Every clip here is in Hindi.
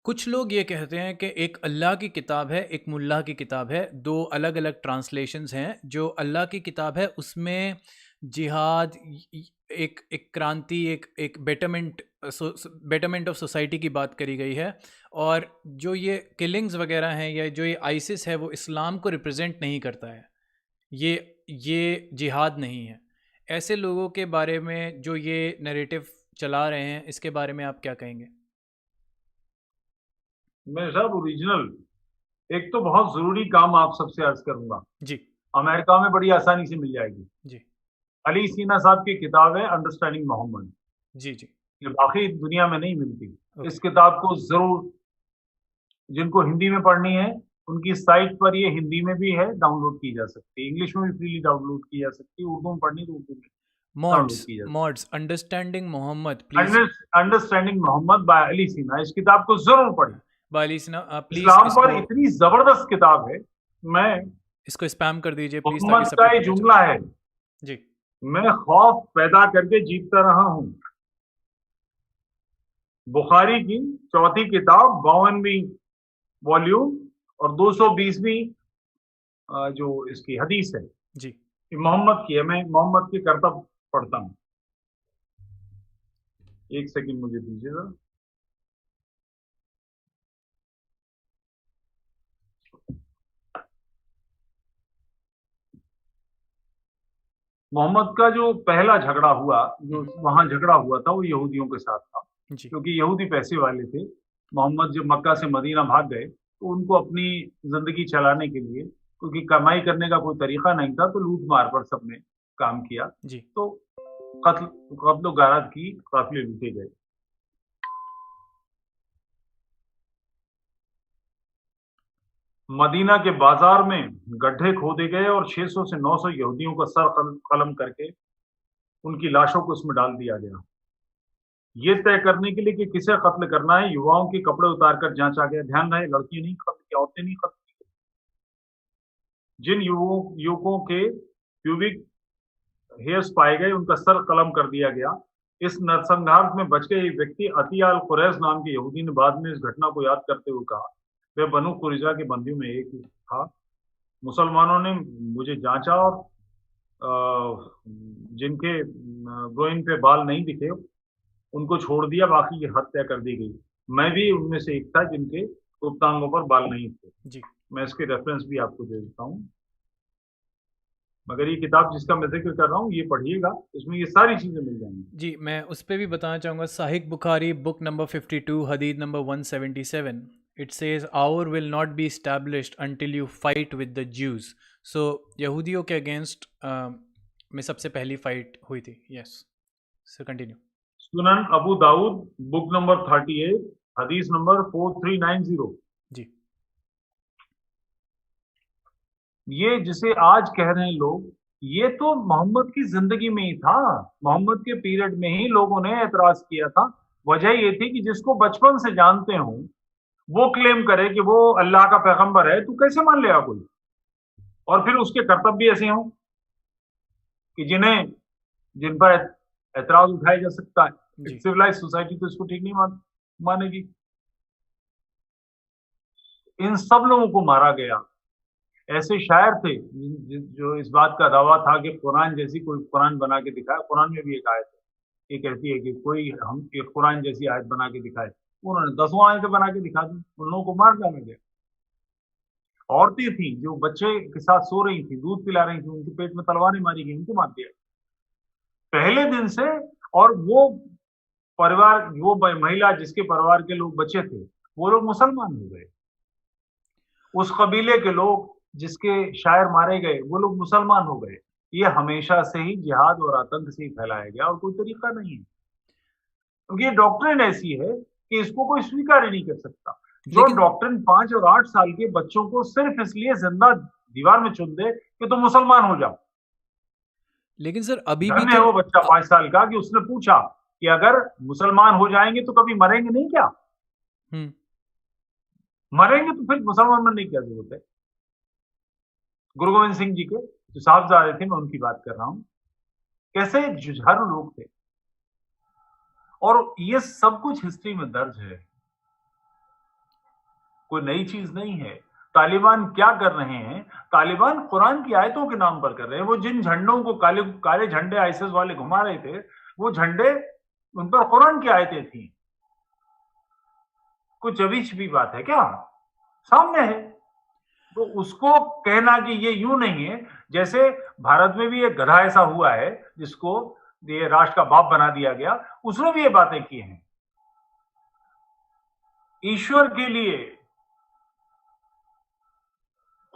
कुछ लोग ये कहते हैं कि एक अल्लाह की किताब है, एक मुल्ला की किताब है, 2 अलग-अलग ट्रांसलेशंस हैं। जो अल्लाह की किताब है उसमें जिहाद एक एक क्रांति, एक बेटरमेंट ऑफ सोसाइटी की बात करी गई है। और जो ये किलिंग्स वगैरह हैं या जो ये आइसिस है वो इस्लाम को रिप्रेजेंट नहीं करता है। ये ये जिहाद नहीं है। ऐसे लोगों के बारे में जो ये नैरेटिव चला रहे हैं, इसके बारे में आप क्या कहेंगे? मैं साहब ओरिजिनल एक तो बहुत जरूरी काम आप सबसे अर्ज करूंगा। जी, अमेरिका में बड़ी आसानी से मिल जाएगी। जी, अली सीना साहब की किताब है अंडरस्टैंडिंग मोहम्मद। जी, जी। ये बाकी दुनिया में नहीं मिलती। इस ओके। किताब को जरूर, जिनको हिंदी में पढ़नी है, उनकी साइट पर ये हिंदी में भी है, डाउनलोड की जा सकती है। इंग्लिश में भी फ्रीली डाउनलोड की जा सकती है। उर्दू में पढ़नी तो उर्दू में डाउनलोड मॉड्स की जा सकती मॉड्स अंडरस्टैंडिंग मोहम्मद है। Please. Understanding Muhammad by Ali Sina, इस किताब को जरूर पढ़ें। बालिसना प्लीज इस्लाम पर इसको इतनी जबरदस्त किताब है। मैं इसको स्पैम कर दीजिए प्लीज, ताकि मोहम्मद का सबको ये पता चल जुमला है, सके। जी। मैं खौफ पैदा करके जीतता रहा हूं। बुखारी की चौथी किताब 52वीं वॉल्यूम और 220वीं जो इसकी हदीस है, जी। ये मोहम्मद की है। मैं मोहम्मद के करतब पढ़ता हूँ। एक सेकंड मुझे दीजिएगा। मोहम्मद का जो पहला झगड़ा हुआ, जो हम्म, वहां झगड़ा हुआ था, वो यहूदियों के साथ था। जी, क्योंकि यहूदी पैसे वाले थे। मोहम्मद जब मक्का से मदीना भाग गए तो उनको अपनी जिंदगी चलाने के लिए, क्योंकि कमाई करने का कोई तरीका नहीं था, तो लूट मार पर सबने काम किया। जी, तो कत्ल कत्ल गारत की काफिले लूटे गए। मदीना के बाजार में गड्ढे खोदे गए और 600 से 900 यहूदियों का सर कलम करके उनकी लाशों को उसमें डाल दिया गया। ये तय करने के लिए कि किसे कत्ल करना है, युवाओं के कपड़े उतारकर जांचा गया। ध्यान रहे, लड़कियां नहीं कत्ल की, औरतें नहीं कत्ल की। जिन युवकों के प्यूबिक हेयर्स पाए गए, उनका सर कलम कर दिया गया। इस नरसंहार में बच गए एक व्यक्ति अतिया अल कुरैश नाम के यहूदी ने बाद में इस घटना को याद करते हुए कहा, वह बनु कुरैजा के बंदियों में एक था। मुसलमानों ने मुझे जांचा और जिनके ग्रोइन पे बाल नहीं दिखे उनको छोड़ दिया, बाकी की हत्या कर दी गई। मैं भी उनमें से एक था जिनके गुप्तांगों पर बाल नहीं थे। जी, मैं इसके रेफरेंस भी आपको दे देता हूँ। मगर ये किताब जिसका मैं जिक्र कर रहा हूँ, ये पढ़िएगा, इसमें ये सारी चीजें मिल जाएंगी। जी। मैं उस पे भी बताना चाहूँगा, साहिब बुखारी बुक नंबर 52 हदीद number 177। It says our will not be established until you fight with the Jews। So यहूदियों के अगेंस्ट में सबसे पहली फाइट हुई थी। Yes, so continue. सुनन अबू दाऊद बुक नंबर 38 हदीस नंबर 4390। जी, ये जिसे आज कह रहे हैं लोग, ये तो मोहम्मद की जिंदगी में ही था। मोहम्मद के पीरियड में ही लोगों ने एतराज किया था। वजह ये थी कि जिसको बचपन से जानते हो वो क्लेम करे कि वो अल्लाह का पैगंबर है, तू कैसे मान लेगा कोई? और फिर उसके कर्तव्य भी ऐसे हों कि जिन पर एतराज उठाया जा सकता है। एक जी, सिविलाइज सोसाइटी तो इसको ठीक नहीं मानेगी। इन सब लोगों को मारा गया। ऐसे शायर थे जो इस बात का दावा था कि कुरान जैसी कोई कुरान बना के दिखाए। कुरान में भी एक आयत है, ये कहती है कि कोई हम एक कुरान जैसी आयत बना के दिखाए। उन्होंने 10 आयतें बना के दिखा दी, उन लोगों को मार डाला गया। औरतें थी जो बच्चे के साथ सो रही थी, दूध पिला रही थी, उनके पेट में तलवारें मारी गई, उनको मार दिया पहले दिन से। और वो परिवार, वो महिला जिसके परिवार के लोग बचे थे, वो लोग मुसलमान हो गए। उस कबीले के लोग जिसके शायर मारे गए, वो लोग मुसलमान हो गए। ये हमेशा से ही जिहाद और आतंक से ही फैलाया गया, और कोई तरीका नहीं है। क्योंकि ये डॉक्ट्रिन ऐसी है कि इसको कोई स्वीकार ही नहीं कर सकता। जो लेकिन डॉक्ट्रिन 5 और 8 साल के बच्चों को सिर्फ इसलिए जिंदा दीवार में चुन दे कि तुम मुसलमान हो जाओ। लेकिन सर अभी भी धन्य है तो वो बच्चा 5 साल का कि उसने पूछा कि अगर मुसलमान हो जाएंगे तो कभी मरेंगे नहीं क्या? हम्म, मरेंगे तो फिर मुसलमान बनने की क्या जरूरत है? गुरु गोविंद सिंह जी के जो साहबजादे थे, मैं उनकी बात कर रहा हूं, कैसे जुझारू लोग थे। और ये सब कुछ हिस्ट्री में दर्ज है। कोई नई चीज नहीं है। तालिबान क्या कर रहे हैं? तालिबान कुरान की आयतों के नाम पर कर रहे हैं। वो जिन झंडों को काले काले झंडे आईएसआईएस वाले घुमा रहे थे, वो झंडे उन पर कुरान की आयतें थी। कुछ अभी छिपी बात है क्या? सामने है। तो उसको कहना कि ये यूं नहीं है, जैसे भारत में भी एक गधा ऐसा हुआ है जिसको ये राष्ट्र का बाप बना दिया गया, उसने भी ये बातें की हैं। ईश्वर के लिए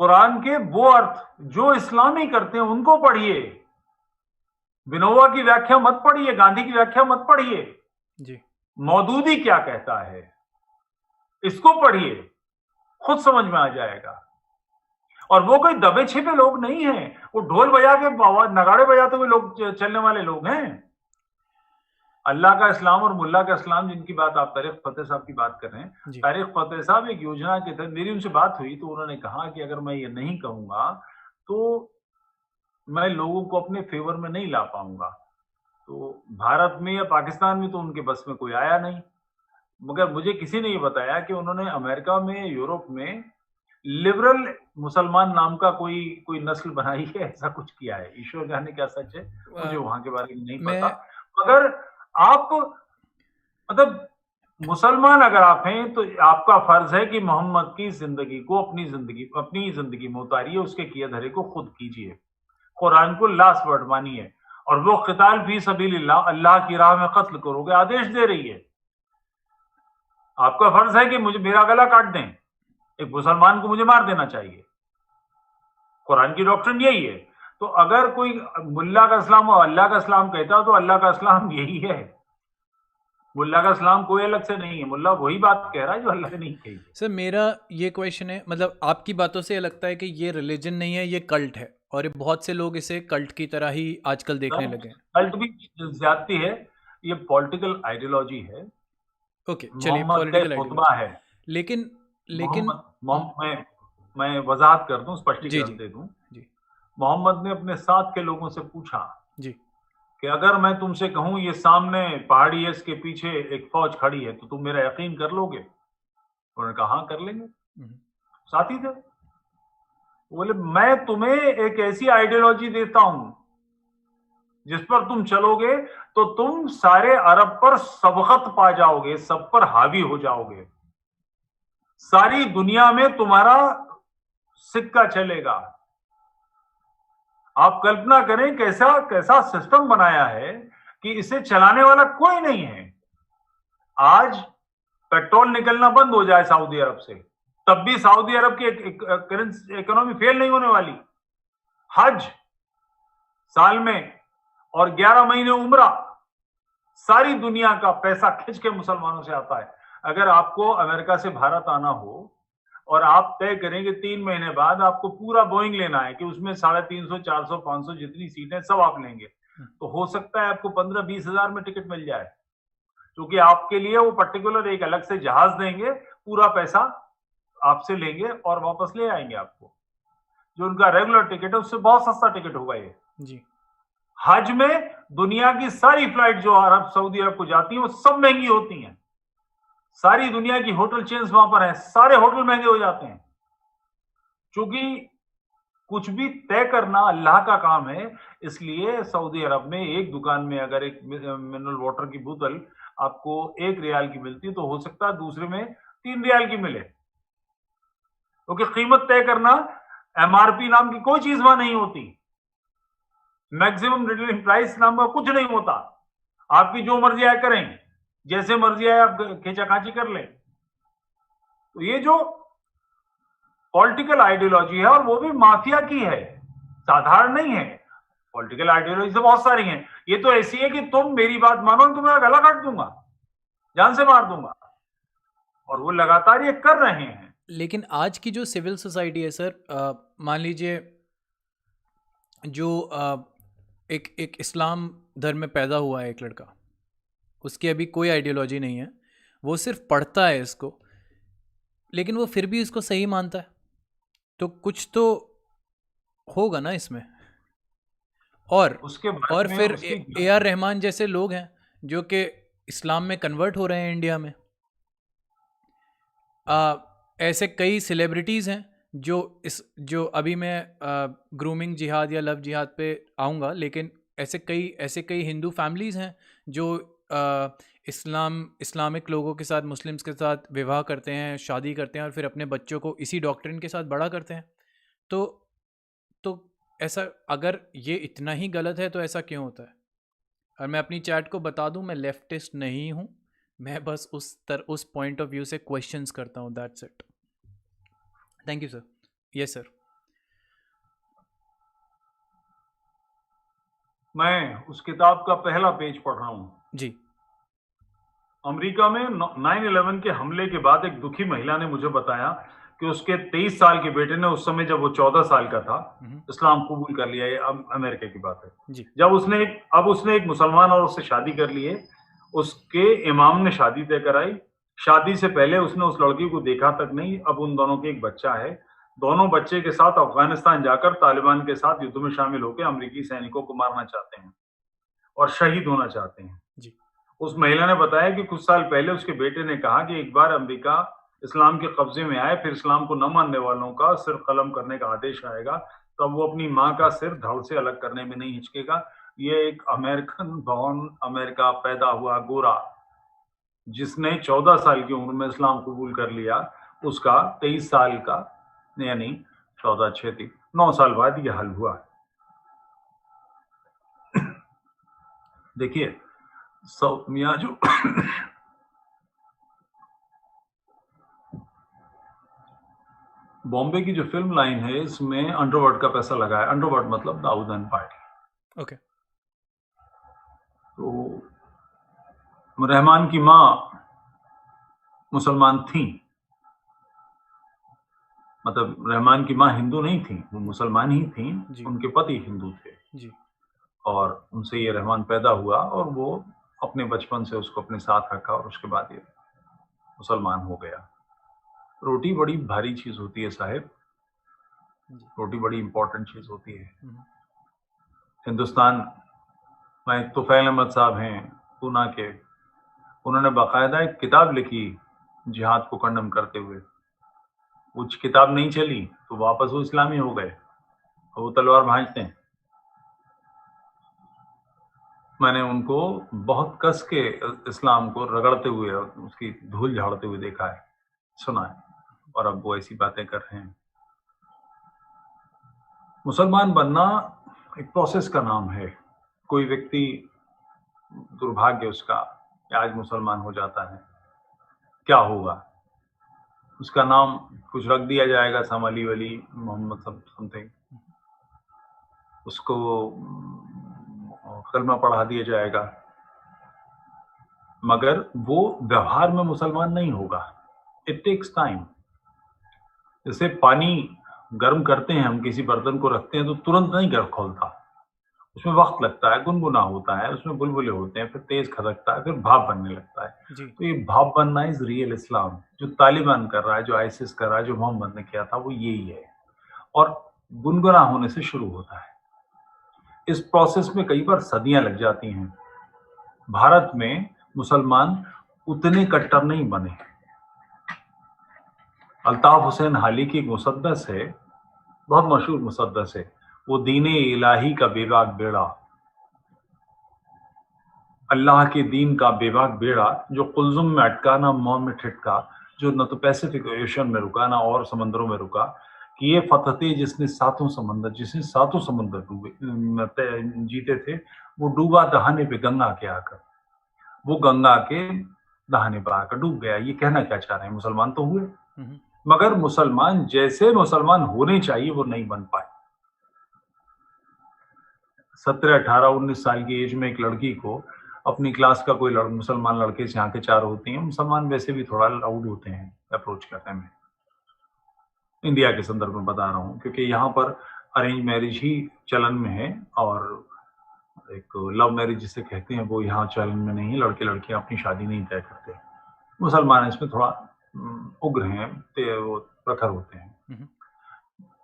कुरान के वो अर्थ जो इस्लामी करते हैं उनको पढ़िए। विनोबा की व्याख्या मत पढ़िए, गांधी की व्याख्या मत पढ़िए। जी। मौदूदी क्या कहता है इसको पढ़िए, खुद समझ में आ जाएगा। और वो कोई दबे छिपे लोग नहीं हैं, वो ढोल बजा के नगाड़े बजाते हुए लोग चलने वाले लोग हैं। अल्लाह का इस्लाम और मुल्ला का इस्लाम, जिनकी बात आप तारिक फतेह साहब की बात कर रहे हैं, जी। तारिक फतेह साहब एक योजना के तहत मेरी उनसे बात हुई तो उन्होंने कहा कि अगर मैं ये नहीं कहूंगा तो मैं लोगों को अपने फेवर में नहीं ला पाऊंगा। तो भारत में या पाकिस्तान में तो उनके बस में कोई आया नहीं, मगर मुझे किसी ने ये बताया कि उन्होंने अमेरिका में, यूरोप में लिबरल मुसलमान नाम का कोई कोई नस्ल बनाई है, ऐसा कुछ किया है। ईश्वर जाने क्या सच है, मुझे वहां के बारे में नहीं पता। मैं मगर आप मतलब मुसलमान अगर आप हैं तो आपका फर्ज है कि मोहम्मद की जिंदगी को अपनी जिंदगी में उतारिए, उसके किए धरे को खुद कीजिए, कुरान को लास्ट वर्ड मानिए। और वो क़िताल फी सबीलिल्लाह, अल्लाह की राह में कत्ल करोगे, आदेश दे रही है। आपका फर्ज है कि मुझे मेरा गला काट दें, एक मुसलमान को मुझे मार देना चाहिए। कुरान की डॉक्ट्रिन यही है। तो अगर कोई मुल्ला का इस्लाम और अल्लाह का इस्लाम कहता तो अल्लाह का इस्लाम यही है। मुल्ला का इस्लाम कोई अलग से नहीं है, मुल्ला वही बात कह रहा है जो अल्लाह ने नहीं कही है। सर मेरा ये क्वेश्चन है, मतलब आपकी बातों से लगता है कि ये रिलीजन नहीं है, ये कल्ट है, और ये बहुत से लोग इसे कल्ट की तरह ही आजकल देखने लगे हैं। कल्ट भी ज्यादती है, ये पॉलिटिकल आइडियोलॉजी है। ओके चलिए, मोहम्मद का पॉलिटिकल एक खुतबा आइडियोलॉजी। है। लेकिन लेकिन मैं वजाहत कर दूं, जी स्पष्टीकरण जी दे दूं। जी मोहम्मद ने अपने साथ के लोगों से पूछा जी कि अगर मैं तुमसे कहूं ये सामने पहाड़ी है, इसके पीछे एक फौज खड़ी है, तो तुम मेरा यकीन कर लोगे? उन्होंने कहा हाँ कर लेंगे। साथी थे। बोले मैं तुम्हें एक ऐसी आइडियोलॉजी देता हूं जिस पर तुम चलोगे तो तुम सारे अरब पर सबकत पा जाओगे, सब पर हावी हो जाओगे, सारी दुनिया में तुम्हारा सिक्का चलेगा। आप कल्पना करें कैसा कैसा सिस्टम बनाया है कि इसे चलाने वाला कोई नहीं है। आज पेट्रोल निकलना बंद हो जाए सऊदी अरब से, तब भी सऊदी अरब की इकोनॉमी फेल नहीं होने वाली। हज साल में और 11 महीने उम्रा, सारी दुनिया का पैसा खिंच के मुसलमानों से आता है। अगर आपको अमेरिका से भारत आना हो और आप तय करें कि 3 महीने बाद आपको पूरा बोइंग लेना है कि उसमें 350, 400, 500 जितनी सीटें सब आप लेंगे, तो हो सकता है आपको 15-20 हजार में टिकट मिल जाए, क्योंकि आपके लिए वो पर्टिकुलर एक अलग से जहाज देंगे, पूरा पैसा आपसे लेंगे और वापस ले आएंगे आपको। जो उनका रेगुलर टिकट है उससे बहुत सस्ता टिकट होगा ये जी। हज में दुनिया की सारी फ्लाइट जो अरब सऊदी अरब को जाती हैं वो सब महंगी होती हैं। सारी दुनिया की होटल चेन्स वहां पर हैं, सारे होटल महंगे हो जाते हैं, क्योंकि कुछ भी तय करना अल्लाह का काम है। इसलिए सऊदी अरब में एक दुकान में अगर एक मिनरल वाटर की बोतल आपको 1 रियाल की मिलती है तो हो सकता है दूसरे में 3 रियाल की मिले, क्योंकि कीमत तय करना एमआरपी नाम की कोई चीज वहां नहीं होती, मैक्सिमम रिटेलिंग प्राइस नाम का कुछ नहीं होता। आपकी जो मर्जी आए करें, जैसे मर्जी आए आप खींचाखांची कर लें। तो ये जो पॉलिटिकल आइडियोलॉजी है और वो भी माफिया की है, साधारण नहीं है। पॉलिटिकल आइडियोलॉजी तो बहुत सारी हैं, ये तो ऐसी है कि तुम मेरी बात मानो तो मैं गला काट दूंगा, जान से मार दूंगा, और वो लगातार ये कर रहे हैं। लेकिन आज की जो सिविल सोसाइटी है सर, मान लीजिए जो एक इस्लाम धर्म में पैदा हुआ है एक लड़का, उसकी अभी कोई आइडियोलॉजी नहीं है, वो सिर्फ पढ़ता है इसको, लेकिन वो फिर भी इसको सही मानता है, तो कुछ तो होगा ना इसमें। और फिर AR रहमान जैसे लोग हैं जो कि इस्लाम में कन्वर्ट हो रहे हैं इंडिया में। ऐसे कई सेलिब्रिटीज़ हैं जो अभी मैं ग्रूमिंग जिहाद या लव जिहाद पे आऊँगा, लेकिन ऐसे कई हिंदू फैमिलीज़ हैं जो इस्लामिक लोगों के साथ, मुस्लिम्स के साथ विवाह करते हैं, शादी करते हैं और फिर अपने बच्चों को इसी डॉक्ट्रिन के साथ बड़ा करते हैं। तो तो ऐसा, अगर ये इतना ही गलत है तो ऐसा क्यों होता है? और मैं अपनी चैट को बता दूं, मैं लेफ्टिस्ट नहीं हूं, मैं बस उस पॉइंट ऑफ व्यू से क्वेश्चंस करता हूं, that's it. Thank you sir. Yes sir. मैं उस किताब का पहला पेज पढ़ रहा हूँ। जी। अमेरिका में 9/11 के हमले के बाद एक दुखी महिला ने मुझे बताया कि उसके 23 साल के बेटे ने उस समय जब वो 14 साल का था, इस्लाम कबूल कर लिया। ये अमेरिका की बात है। जी। जब उसने एक मुसलमान औरत से शादी कर ली है। उसके इमाम ने शादी तय कराई। शादी से पहले उसने उस लड़की को देखा तक नहीं। अब उन दोनों के एक बच्चा है। दोनों बच्चे के साथ अफगानिस्तान जाकर तालिबान के साथ युद्ध में शामिल होकर अमेरिकी सैनिकों को मारना चाहते हैं और शहीद होना चाहते हैं। जी। उस महिला ने बताया कि कुछ साल पहले उसके बेटे ने कहा कि एक बार अमेरिका इस्लाम के कब्जे में आए, फिर इस्लाम को न मानने वालों का सिर कलम करने का आदेश आएगा, तब वो अपनी माँ का सिर धड़ से अलग करने में नहीं हिचकेगा। ये एक अमेरिकन बॉर्न, अमेरिका पैदा हुआ गोरा, जिसने 14 साल की उम्र में इस्लाम कबूल कर लिया, उसका 23 साल का, यानी 14 6 9 साल बाद यह हल हुआ। देखिए यहाँ जो बॉम्बे की जो फिल्म लाइन है, इसमें अंडरवर्ल्ड का पैसा लगा है। अंडरवर्ल्ड मतलब दाऊदन पार्टी। ओके। तो रहमान की माँ मुसलमान थी, मतलब रहमान की माँ हिंदू नहीं थी, वो मुसलमान ही थी। उनके पति हिंदू थे जी। और उनसे ये रहमान पैदा हुआ और वो अपने बचपन से उसको अपने साथ रखा और उसके बाद ये मुसलमान हो गया। रोटी बड़ी भारी चीज होती है साहिब, रोटी बड़ी इंपॉर्टेंट चीज होती है। हिंदुस्तान में तुफैल अहमद साहब हैं पूना के, उन्होंने बाकायदा एक किताब लिखी जिहाद को कंडम करते हुए। कुछ किताब नहीं चली तो वापस वो इस्लामी हो गए, वो तलवार भांजते हैं। मैंने उनको बहुत कस के इस्लाम को रगड़ते हुए और उसकी धूल झाड़ते हुए देखा है, सुना है, और अब वो ऐसी बातें कर रहे हैं। मुसलमान बनना एक प्रोसेस का नाम है। कोई व्यक्ति, दुर्भाग्य उसका कि आज मुसलमान हो जाता है, क्या होगा? उसका नाम कुछ रख दिया जाएगा, सामली वली मोहम्मद समथिंग, उसको कलमा पढ़ा दिया जाएगा, मगर वो व्यवहार में मुसलमान नहीं होगा। It takes time. जैसे पानी गर्म करते हैं, हम किसी बर्तन को रखते हैं तो तुरंत नहीं गर्म खोलता, उसमें वक्त लगता है, गुनगुना होता है, उसमें बुलबुले होते हैं, फिर तेज खदकता है, फिर भाप बनने लगता है। तो ये भाप बनना इज रियल इस्लाम। जो तालिबान कर रहा है, जो आईसिस कर रहा है, जो मोहम्मद ने किया था, वो यही है, और गुनगुना होने से शुरू होता है। इस प्रोसेस में कई बार सदियां लग जाती हैं। भारत में मुसलमान उतने कट्टर नहीं बने। अल्ताफ हुसैन हाली की एक मुसद्दस है, बहुत मशहूर मुसद्दस है, वो दीने इलाही का बेबाक बेड़ा, अल्लाह के दीन का बेबाक बेड़ा, जो कुल्जुम में अटका ना मौन में ठिठका, जो न तो पैसिफिक ओशन में रुका ना और समंदरों में रुका, कि ये फतहते जिसने सातों समंदर जीते थे, वो डूबा दहाने पे गंगा के आकर, वो गंगा के दहाने पर आकर डूब गया। ये कहना क्या चाह रहे हैं? मुसलमान तो हुए, मगर मुसलमान जैसे मुसलमान होने चाहिए वो नहीं बन पाए। 17, 18, 19 साल की एज में एक लड़की को अपनी क्लास का कोई मुसलमान लड़के से आंखें चार होती हैं। मुसलमान वैसे भी थोड़ा लाउड होते हैं अप्रोच करने में, इंडिया के संदर्भ में बता रहा हूँ, क्योंकि यहाँ पर अरेंज मैरिज ही चलन में है और एक लव मैरिज जिसे कहते हैं वो यहाँ चलन में नहीं है। लड़के लड़कियां अपनी शादी नहीं तय करते। मुसलमान इसमें थोड़ा उग्र हैं, वो प्रखर होते हैं।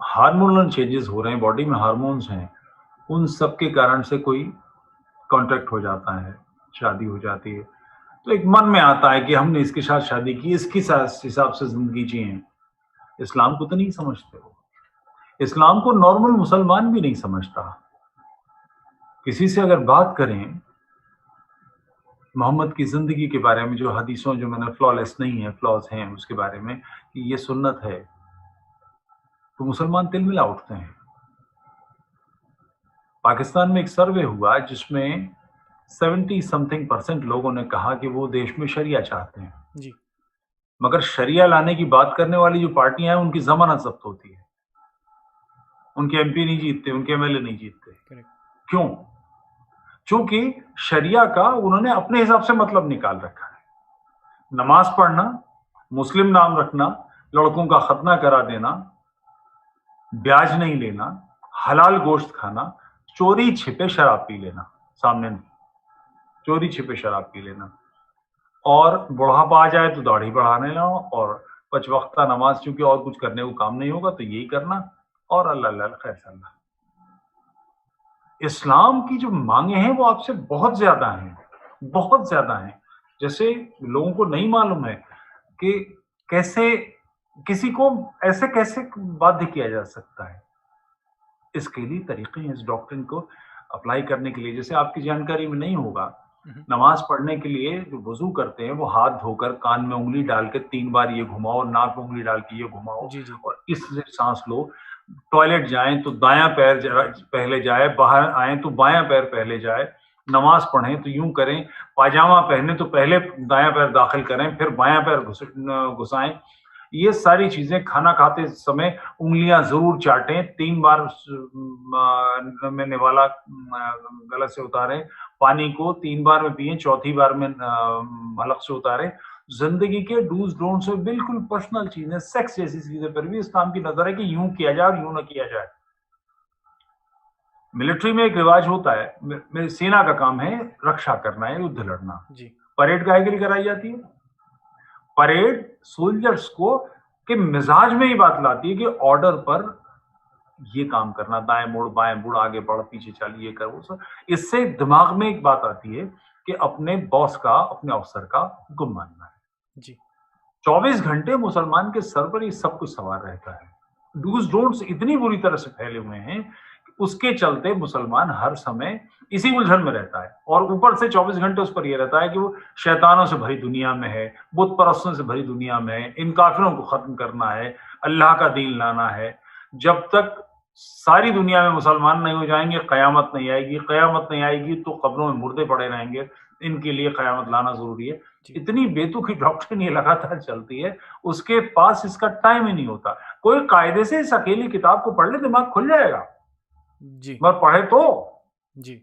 हार्मोनल चेंजेस हो रहे हैं, बॉडी में हार्मोन्स हैं, उन सब के कारण से कोई कॉन्ट्रैक्ट हो जाता है, शादी हो जाती है, तो एक मन में आता है कि हमने इसके साथ शादी की, इसके साथ हिसाब से जिंदगी जिए, इस्लाम को तो नहीं समझते हो। इस्लाम को नॉर्मल मुसलमान भी नहीं समझता। किसी से अगर बात करें मोहम्मद की ज़िंदगी के बारे में, जो हदीसों जो मैंने फ्लॉलेस नहीं है, फ्लॉज़ हैं उसके बारे में कि ये सुन्नत है, तो मुसलमान तिलमिला उठते हैं। पाकिस्तान में एक सर्वे हुआ जिसमें 70 समथिंग % लोगों ने कहा कि वो देश में शरिया चाहते हैं। जी। मगर शरिया लाने की बात करने वाली जो पार्टियां हैं उनकी जमानत जब्त होती है, उनके एमपी नहीं जीतते, उनके एमएलए नहीं जीतते। करेक्ट। क्यों? क्योंकि शरिया का उन्होंने अपने हिसाब से मतलब निकाल रखा है। नमाज पढ़ना, मुस्लिम नाम रखना, लड़कों का खतना करा देना, ब्याज नहीं लेना, हलाल गोश्त खाना, चोरी छिपे शराब पी लेना, सामने नहीं, चोरी छिपे शराब पी लेना, और बुढ़ापा आ जाए तो दाढ़ी बढ़ा लेना, और 5 वक्ता नमाज, चूंकि और कुछ करने को काम नहीं होगा तो यही करना, और अल्लाह खैर सल्ला। इस्लाम की जो मांगे हैं वो आपसे बहुत ज्यादा हैं, बहुत ज्यादा हैं। जैसे लोगों को नहीं मालूम है कि कैसे किसी को ऐसे कैसे बाध्य किया जा सकता है। इसके लिए तरीके हैं इस डॉक्ट्रिन को अप्लाई करने के लिए। जैसे आपकी जानकारी में नहीं होगा, नमाज पढ़ने के लिए जो वजू करते हैं वो हाथ धोकर कान में उंगली डाल के 3 बार ये घुमाओ, नाक में उंगली डाल के ये घुमाओ, जी, जी। और इससे सांस लो। टॉयलेट जाएं तो दायां पैर पहले जाए, बाहर आए तो बायां पैर पहले जाए, नमाज पढ़ें तो यूं करें, पायजामा पहने तो पहले दायां पैर दाखिल करें, फिर बायां पैर घुसाएं। ये सारी चीजें, खाना खाते समय उंगलियां जरूर चाटें, 3 बार में निवाला गलत से उतारें, पानी को 3 बार में पिए, चौथी बार में हलक से उतारें। जिंदगी के डूज डोंट्स में बिल्कुल पर्सनल चीजें, सेक्स जैसी चीजें पर भी इस्लाम की नजर है कि यूं किया जाए और यूं ना किया जाए। मिलिट्री में एक रिवाज होता है, मेरे सेना का काम है रक्षा करना है, युद्ध लड़ना। जी। परेड काहे के लिए कराई जाती है? परेड सोल्जर्स को के मिजाज में ही बात लाती है कि ऑर्डर पर ये काम करना, दाएं मुड़, बाएं मुड़, आगे बढ़, पीछे चल, ये कर, वो सब। इससे दिमाग में एक बात आती है कि अपने बॉस का, अपने अफसर का हुक्म मानना है। जी। 24 घंटे मुसलमान के सर पर ये सब कुछ सवार रहता है। डूज डोंट्स इतनी बुरी तरह से फैले हुए हैं कि उसके चलते मुसलमान हर समय इसी उलझन में रहता है, और ऊपर से 24 घंटे उस पर यह रहता है कि वो शैतानों से भरी दुनिया में है, बुत परस्तों से भरी दुनिया में है, इन काफिरों को खत्म करना है, अल्लाह का दीन लाना है। जब तक सारी दुनिया में मुसलमान नहीं हो जाएंगे, कयामत नहीं आएगी। कयामत नहीं आएगी तो कब्रों में मुर्दे पड़े रहेंगे। इनके लिए कयामत लाना जरूरी है। इतनी बेतुकी डॉक्ट्रिन ये लगातार चलती है, उसके पास इसका टाइम ही नहीं होता। कोई कायदे से इस अकेली किताब को पढ़ ले, दिमाग खुल जाएगा। जी। मगर पढ़े तो जी।